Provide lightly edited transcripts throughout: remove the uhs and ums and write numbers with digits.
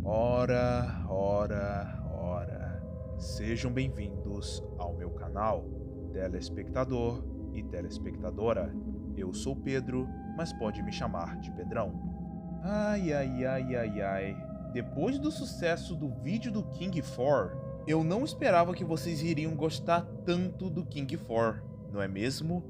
Ora. Sejam bem-vindos ao meu canal, telespectador e telespectadora. Eu sou Pedro, mas pode me chamar de Pedrão. Ai. Depois do sucesso do vídeo do King 4, eu não esperava que vocês iriam gostar tanto do King 4, não é mesmo?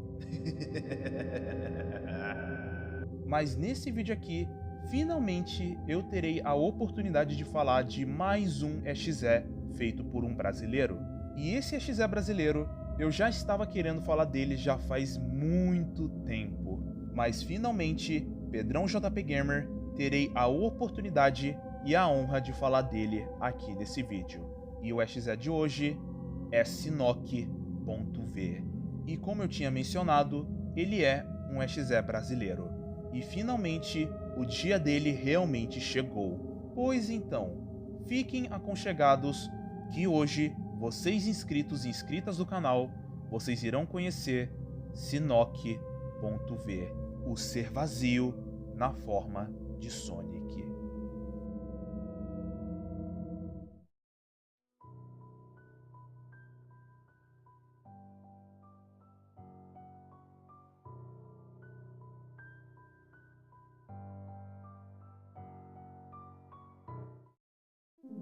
Mas nesse vídeo aqui, finalmente eu terei a oportunidade de falar de mais um EXE feito por um brasileiro. E esse EXE brasileiro, eu já estava querendo falar dele já faz muito tempo. Mas finalmente, Pedrão JP Gamer, terei a oportunidade e a honra de falar dele aqui nesse vídeo. E o EXE de hoje é Sinnoh.V. E como eu tinha mencionado, ele é um EXE brasileiro. E finalmente, o dia dele realmente chegou. Pois então, fiquem aconchegados que hoje, vocês inscritos e inscritas do canal, vocês irão conhecer Sinnoh.V, o ser vazio na forma de Sonic.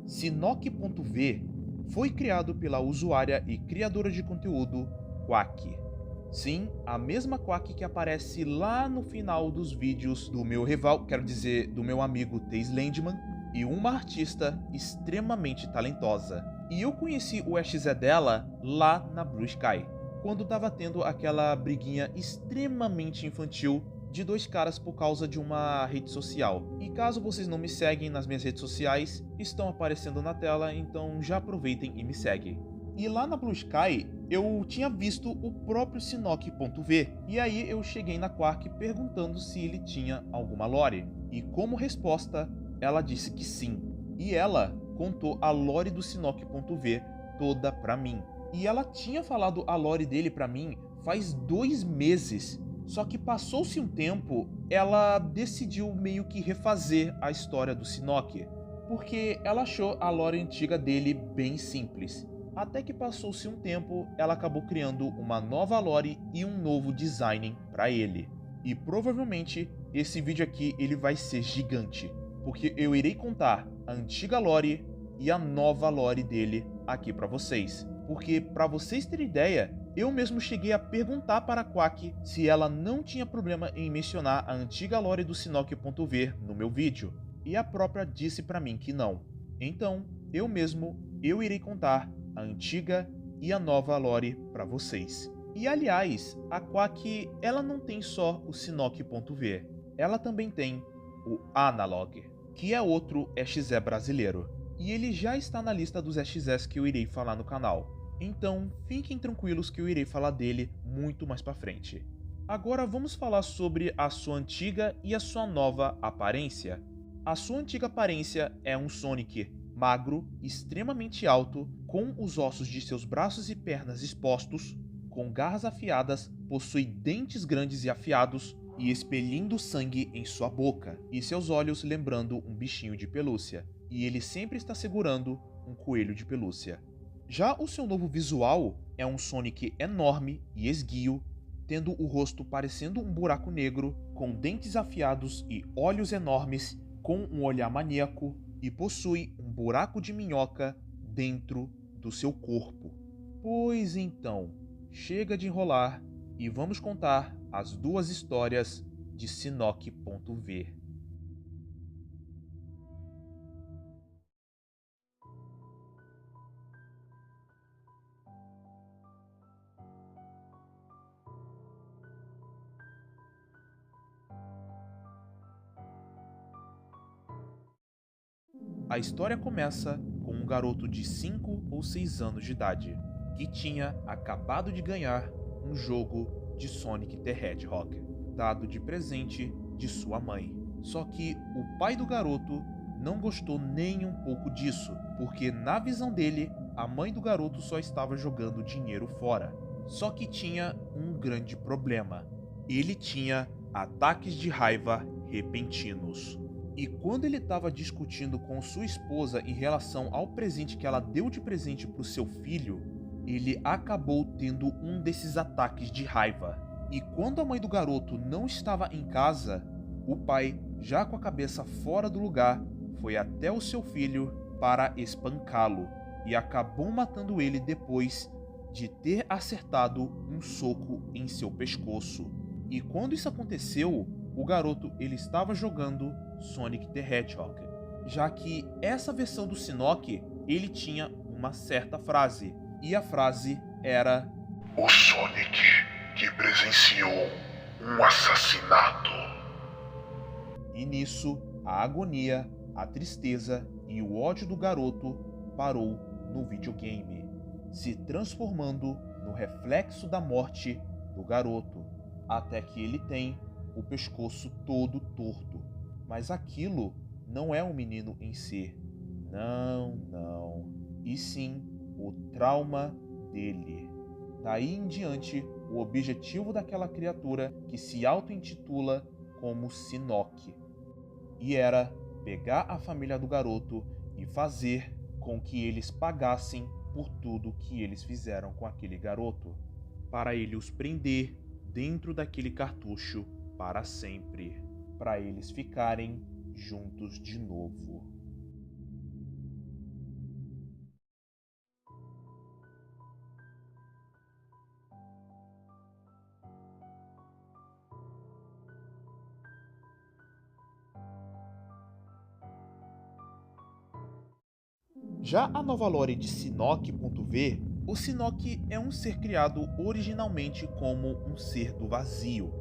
Sinnoh.V foi criado pela usuária e criadora de conteúdo Quack. Sim, a mesma Quack que aparece lá no final dos vídeos do meu rival, quero dizer, do meu amigo Taze Landman, e uma artista extremamente talentosa. E eu conheci o EXE dela lá na Blue Sky, quando tava tendo aquela briguinha extremamente infantil de dois caras por causa de uma rede social. E caso vocês não me seguem nas minhas redes sociais, estão aparecendo na tela, então já aproveitem e me seguem. E lá na Blue Sky, eu tinha visto o próprio Sinnoh.V, e aí eu cheguei na Quark perguntando se ele tinha alguma lore. E como resposta, ela disse que sim. E ela contou a lore do Sinnoh.V toda pra mim. E ela tinha falado a lore dele pra mim faz 2 meses. Só que passou-se um tempo, ela decidiu meio que refazer a história do Sinnoh, porque ela achou a lore antiga dele bem simples. Até que passou-se um tempo, ela acabou criando uma nova lore e um novo design para ele. E provavelmente esse vídeo aqui ele vai ser gigante, porque eu irei contar a antiga lore e a nova lore dele aqui para vocês. Porque para vocês terem ideia, eu mesmo cheguei a perguntar para a Quack se ela não tinha problema em mencionar a antiga lore do Sinnoh.V no meu vídeo, e a própria disse para mim que não. Então, eu irei contar a antiga e a nova lore para vocês. E aliás, a Quack ela não tem só o Sinnoh.V, ela também tem o Analog, que é outro EXE brasileiro, e ele já está na lista dos EXEs que eu irei falar no canal. Então, fiquem tranquilos que eu irei falar dele muito mais pra frente. Agora vamos falar sobre a sua antiga e a sua nova aparência. A sua antiga aparência é um Sonic magro, extremamente alto, com os ossos de seus braços e pernas expostos, com garras afiadas, possui dentes grandes e afiados, e expelindo sangue em sua boca, e seus olhos lembrando um bichinho de pelúcia, e ele sempre está segurando um coelho de pelúcia. Já o seu novo visual é um Sonic enorme e esguio, tendo o rosto parecendo um buraco negro, com dentes afiados e olhos enormes, com um olhar maníaco, e possui um buraco de minhoca dentro do seu corpo. Pois então, chega de enrolar e vamos contar as duas histórias de Sinnoh.V. A história começa com um garoto de 5 ou 6 anos de idade, que tinha acabado de ganhar um jogo de Sonic the Hedgehog, dado de presente de sua mãe. Só que o pai do garoto não gostou nem um pouco disso, porque na visão dele, a mãe do garoto só estava jogando dinheiro fora. Só que tinha um grande problema. Ele tinha ataques de raiva repentinos. E quando ele estava discutindo com sua esposa em relação ao presente que ela deu de presente para o seu filho, ele acabou tendo um desses ataques de raiva. E quando a mãe do garoto não estava em casa, o pai, já com a cabeça fora do lugar, foi até o seu filho para espancá-lo e acabou matando ele depois de ter acertado um soco em seu pescoço. E quando isso aconteceu, o garoto ele estava jogando Sonic the Hedgehog, já que essa versão do Shinnok ele tinha uma certa frase, e a frase era: o Sonic que presenciou um assassinato. E nisso, a agonia, a tristeza e o ódio do garoto parou no videogame, se transformando no reflexo da morte do garoto, até que ele tem o pescoço todo torto. Mas aquilo não é um menino em si. Não. E sim o trauma dele. Daí em diante, o objetivo daquela criatura que se auto-intitula como Shinnok. E era pegar a família do garoto e fazer com que eles pagassem por tudo que eles fizeram com aquele garoto, para ele os prender dentro daquele cartucho para sempre, para eles ficarem juntos de novo. Já a nova lore de Shinnok.v, o Shinnok é um ser criado originalmente como um ser do vazio,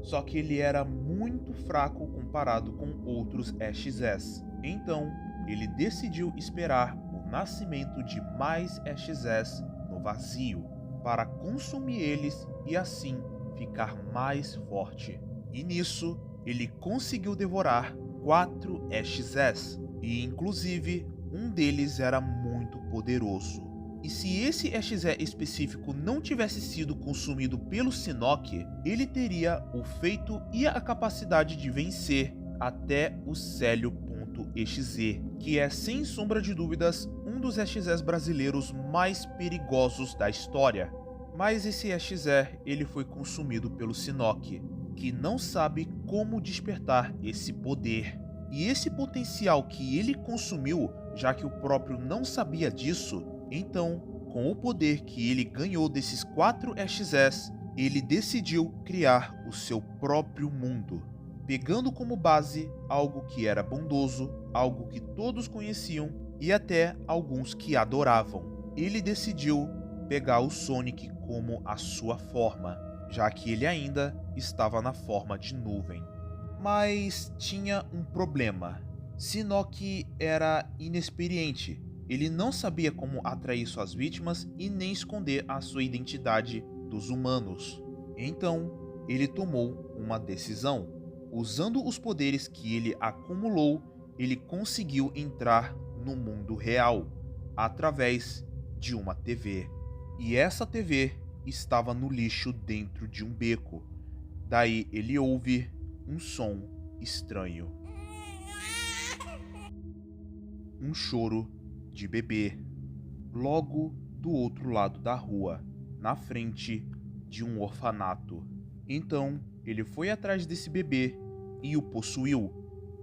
só que ele era muito fraco comparado com outros SXS. Então, ele decidiu esperar o nascimento de mais SXS no vazio, para consumir eles e assim ficar mais forte. E nisso, ele conseguiu devorar 4 SXS, e inclusive um deles era muito poderoso. E se esse EXE específico não tivesse sido consumido pelo Shinnok, ele teria o feito e a capacidade de vencer até o Célio.exe, que é sem sombra de dúvidas um dos EXEs brasileiros mais perigosos da história. Mas esse EXE ele foi consumido pelo Shinnok, que não sabe como despertar esse poder. E esse potencial que ele consumiu, já que o próprio não sabia disso, então, com o poder que ele ganhou desses 4 EXEs, ele decidiu criar o seu próprio mundo, pegando como base algo que era bondoso, algo que todos conheciam e até alguns que adoravam. Ele decidiu pegar o Sonic como a sua forma, já que ele ainda estava na forma de nuvem. Mas tinha um problema. Shinnok era inexperiente. Ele não sabia como atrair suas vítimas e nem esconder a sua identidade dos humanos. Então, ele tomou uma decisão. Usando os poderes que ele acumulou, ele conseguiu entrar no mundo real, através de uma TV. E essa TV estava no lixo dentro de um beco. Daí ele ouve um som estranho. Um choro de bebê, logo do outro lado da rua, na frente de um orfanato. Então, ele foi atrás desse bebê e o possuiu.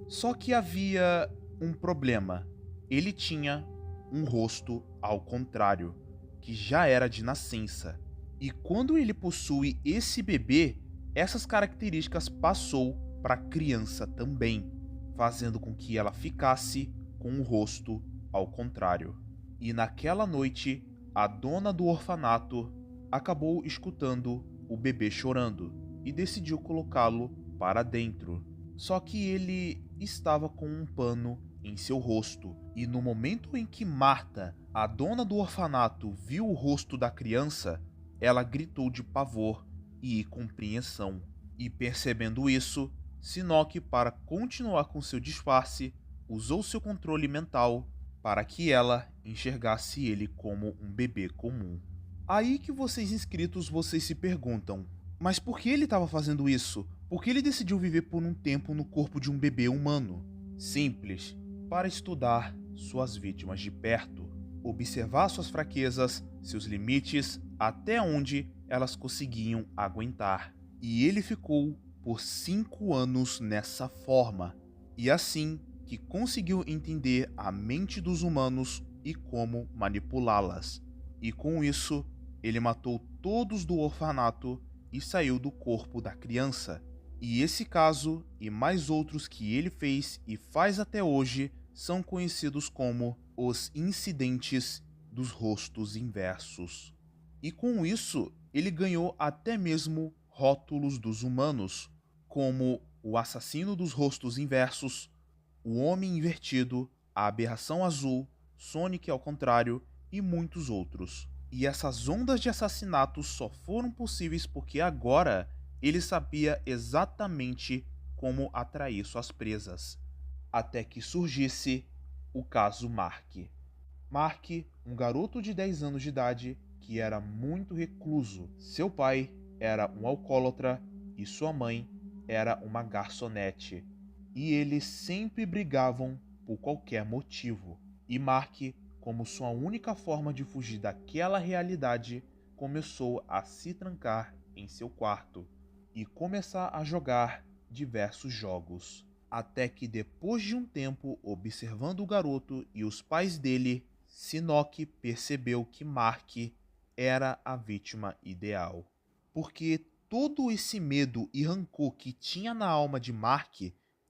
Só que havia um problema. Ele tinha um rosto ao contrário, que já era de nascença. E quando ele possui esse bebê, essas características passou para a criança também, fazendo com que ela ficasse com o rosto ao contrário. E naquela noite, a dona do orfanato acabou escutando o bebê chorando e decidiu colocá-lo para dentro. Só que ele estava com um pano em seu rosto, e no momento em que Marta, a dona do orfanato, viu o rosto da criança, ela gritou de pavor e compreensão. E percebendo isso, Shinnok, para continuar com seu disfarce, usou seu controle mental para que ela enxergasse ele como um bebê comum. Aí que vocês inscritos se perguntam, mas por que ele estava fazendo isso? Por que ele decidiu viver por um tempo no corpo de um bebê humano? simples para estudar suas vítimas de perto, observar suas fraquezas, seus limites, até onde elas conseguiam aguentar. E ele ficou por 5 anos nessa forma, e assim que conseguiu entender a mente dos humanos e como manipulá-las. E com isso, ele matou todos do orfanato e saiu do corpo da criança. E esse caso e mais outros que ele fez e faz até hoje são conhecidos como os incidentes dos rostos inversos. E com isso, ele ganhou até mesmo rótulos dos humanos, como o assassino dos rostos inversos, o homem invertido, a aberração azul, Sonic ao contrário e muitos outros. E essas ondas de assassinatos só foram possíveis porque agora ele sabia exatamente como atrair suas presas. Até que surgisse o caso Mark. Mark, um garoto de 10 anos de idade que era muito recluso. Seu pai era um alcoólatra e sua mãe era uma garçonete. E eles sempre brigavam por qualquer motivo. E Mark, como sua única forma de fugir daquela realidade, começou a se trancar em seu quarto e começar a jogar diversos jogos. Até que depois de um tempo observando o garoto e os pais dele, Shinnok percebeu que Mark era a vítima ideal. Porque todo esse medo e rancor que tinha na alma de Mark,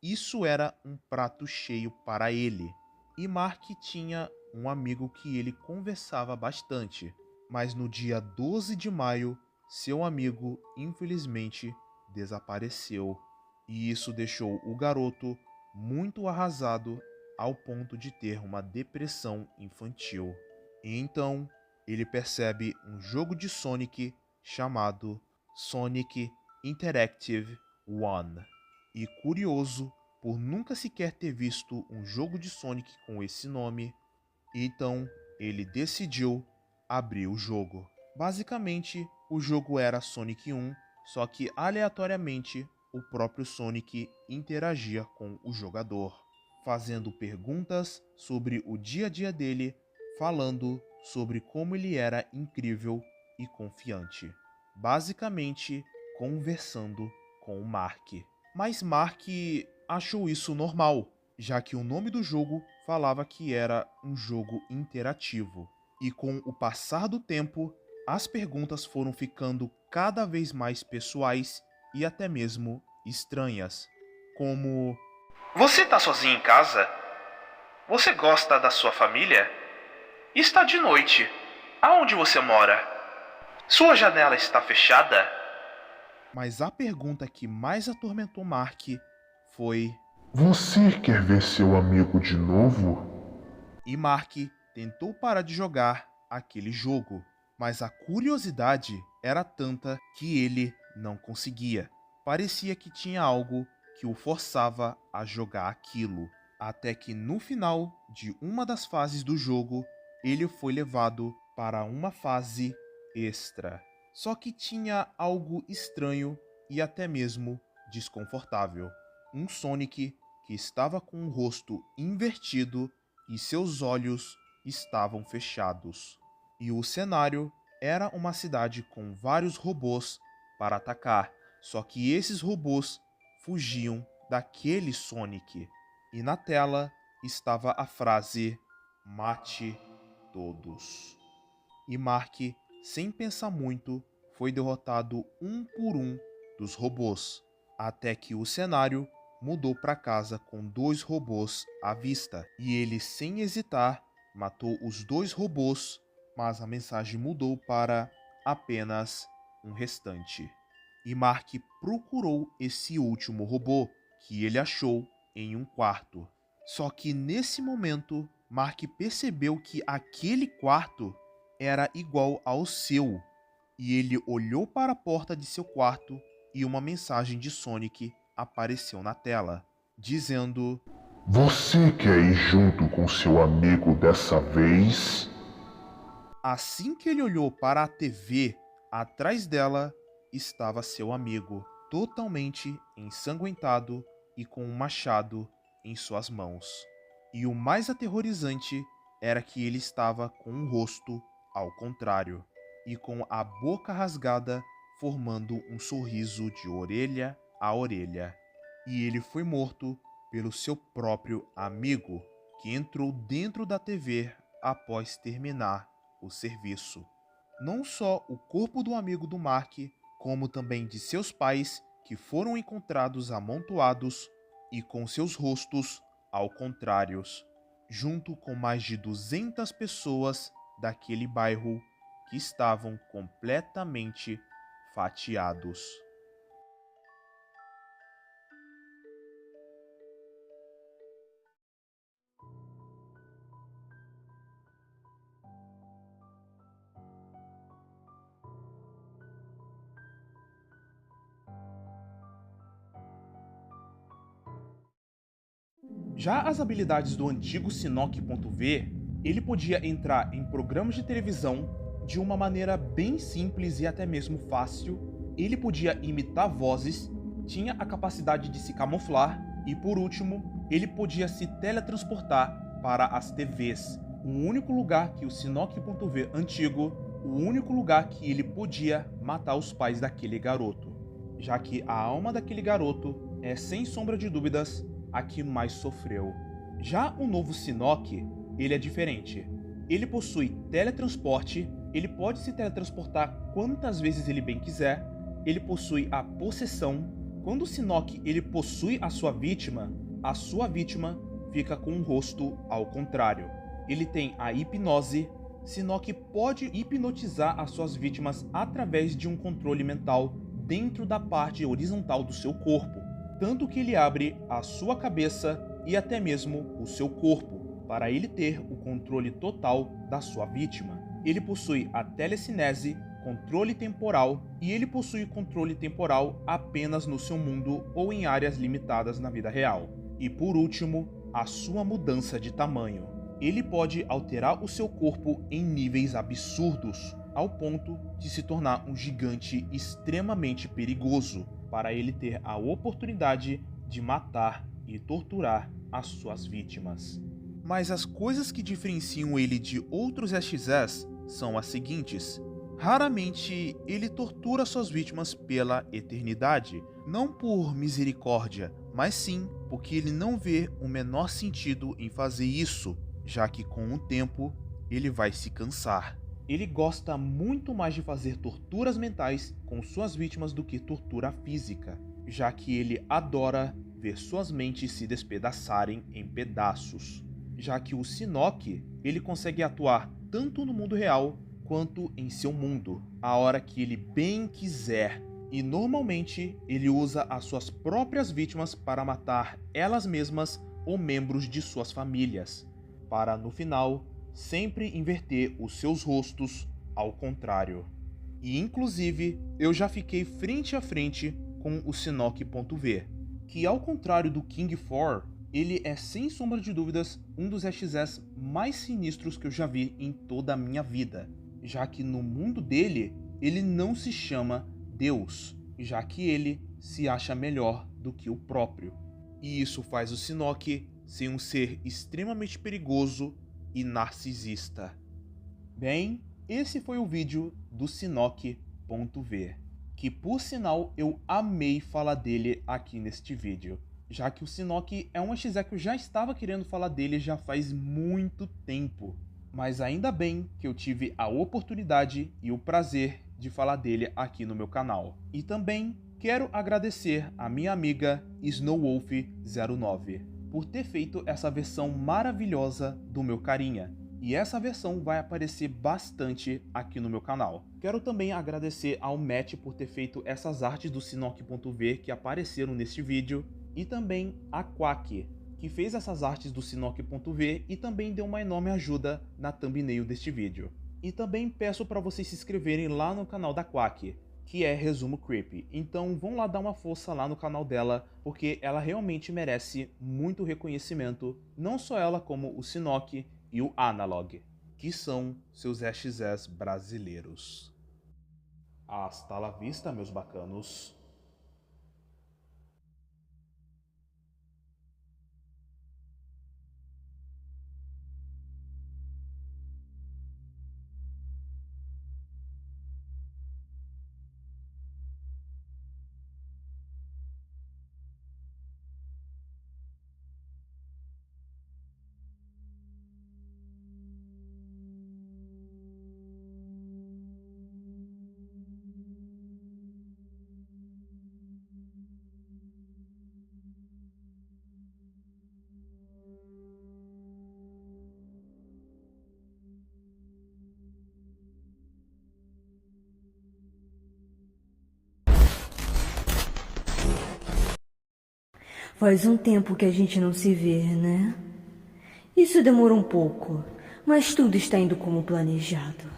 isso era um prato cheio para ele. E Mark tinha um amigo que ele conversava bastante, mas no dia 12 de maio, seu amigo infelizmente desapareceu. E isso deixou o garoto muito arrasado ao ponto de ter uma depressão infantil. E então ele percebe um jogo de Sonic chamado Sonic Interactive 1. E curioso por nunca sequer ter visto um jogo de Sonic com esse nome, então ele decidiu abrir o jogo. Basicamente, o jogo era Sonic 1, só que aleatoriamente o próprio Sonic interagia com o jogador, fazendo perguntas sobre o dia a dia dele, falando sobre como ele era incrível e confiante. Basicamente, conversando com o Mark. Mas Mark achou isso normal, já que o nome do jogo falava que era um jogo interativo. E com o passar do tempo, as perguntas foram ficando cada vez mais pessoais e até mesmo estranhas, como: Você tá sozinho em casa? Você gosta da sua família? Está de noite. Aonde você mora? Sua janela está fechada? Mas a pergunta que mais atormentou Mark foi: Você quer ver seu amigo de novo? E Mark tentou parar de jogar aquele jogo, mas a curiosidade era tanta que ele não conseguia. Parecia que tinha algo que o forçava a jogar aquilo, até que no final de uma das fases do jogo, ele foi levado para uma fase extra. Só que tinha algo estranho e até mesmo desconfortável. Um Sonic que estava com o rosto invertido e seus olhos estavam fechados. E o cenário era uma cidade com vários robôs para atacar, só que esses robôs fugiam daquele Sonic. E na tela estava a frase: mate todos. E Mark, sem pensar muito, foi derrotado um por um dos robôs, até que o cenário mudou para casa com 2 robôs à vista. E ele, sem hesitar, matou os 2 robôs, mas a mensagem mudou para apenas um restante. E Mark procurou esse último robô, que ele achou em um quarto. Só que nesse momento, Mark percebeu que aquele quarto era igual ao seu. E ele olhou para a porta de seu quarto e uma mensagem de Sonic apareceu na tela, dizendo: Você quer ir junto com seu amigo dessa vez? Assim que ele olhou para a TV, atrás dela estava seu amigo, totalmente ensanguentado e com um machado em suas mãos. E o mais aterrorizante era que ele estava com o rosto ao contrário e com a boca rasgada, formando um sorriso de orelha a orelha. E ele foi morto pelo seu próprio amigo, que entrou dentro da TV após terminar o serviço. Não só o corpo do amigo do Mark, como também de seus pais, que foram encontrados amontoados e com seus rostos ao contrário, junto com mais de 200 pessoas daquele bairro que estavam completamente fatiados. Já as habilidades do antigo Shinnok.V, ele podia entrar em programas de televisão de uma maneira bem simples e até mesmo fácil. Ele podia imitar vozes, tinha a capacidade de se camuflar e, por último, ele podia se teletransportar para as TVs. O único lugar que o Shinnok.V antigo, o único lugar que ele podia matar os pais daquele garoto, já que a alma daquele garoto é, sem sombra de dúvidas, a que mais sofreu. Já o novo Shinnok, ele é diferente. Ele possui teletransporte, ele pode se teletransportar quantas vezes ele bem quiser, ele possui a possessão. Quando o Shinnok ele possui a sua vítima fica com o rosto ao contrário. Ele tem a hipnose. Shinnok pode hipnotizar as suas vítimas através de um controle mental dentro da parte horizontal do seu corpo, tanto que ele abre a sua cabeça e até mesmo o seu corpo, para ele ter o controle total da sua vítima. Ele possui a telecinese, controle temporal, e ele possui controle temporal apenas no seu mundo ou em áreas limitadas na vida real. E por último, a sua mudança de tamanho. Ele pode alterar o seu corpo em níveis absurdos, ao ponto de se tornar um gigante extremamente perigoso, para ele ter a oportunidade de matar e torturar as suas vítimas. Mas as coisas que diferenciam ele de outros SXS são as seguintes. Raramente ele tortura suas vítimas pela eternidade, não por misericórdia, mas sim porque ele não vê o menor sentido em fazer isso, já que com o tempo ele vai se cansar. Ele gosta muito mais de fazer torturas mentais com suas vítimas do que tortura física, já que ele adora ver suas mentes se despedaçarem em pedaços. Já que o Shinnok, ele consegue atuar tanto no mundo real quanto em seu mundo, a hora que ele bem quiser. E normalmente ele usa as suas próprias vítimas para matar elas mesmas ou membros de suas famílias, para no final sempre inverter os seus rostos ao contrário. E inclusive, eu já fiquei frente a frente com o Shinnok.V, que ao contrário do King 4, ele é sem sombra de dúvidas um dos SXS mais sinistros que eu já vi em toda a minha vida, já que no mundo dele, ele não se chama Deus, já que ele se acha melhor do que o próprio. E isso faz o Shinnok ser um ser extremamente perigoso e narcisista. Bem, esse foi o vídeo do Shinnok.V, que por sinal eu amei falar dele aqui neste vídeo, já que o Shinnok é um XE que eu já estava querendo falar dele já faz muito tempo, mas ainda bem que eu tive a oportunidade e o prazer de falar dele aqui no meu canal. E também quero agradecer a minha amiga Snowwolf09 por ter feito essa versão maravilhosa do meu carinha. E essa versão vai aparecer bastante aqui no meu canal. Quero também agradecer ao Matt por ter feito essas artes do Shinnok.V que apareceram neste vídeo. E também a Quack, que fez essas artes do Shinnok.V e também deu uma enorme ajuda na thumbnail deste vídeo. E também peço para vocês se inscreverem lá no canal da Quack, que é Resumo Creepy. Então vão lá dar uma força lá no canal dela, porque ela realmente merece muito reconhecimento, não só ela como o Shinnok e o Analog, que são seus SXS brasileiros. Hasta la vista, meus bacanos. . Faz um tempo que a gente não se vê, né? Isso demorou um pouco, mas tudo está indo como planejado.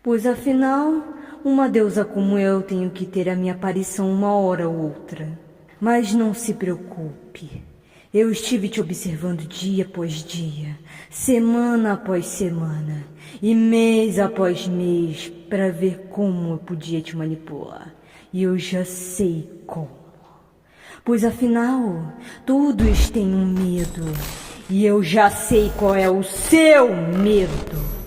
Pois afinal, uma deusa como eu tenho que ter a minha aparição uma hora ou outra. Mas não se preocupe. Eu estive te observando dia após dia, semana após semana e mês após mês para ver como eu podia te manipular. E eu já sei como. Pois afinal, todos têm um medo. E eu já sei qual é o seu medo.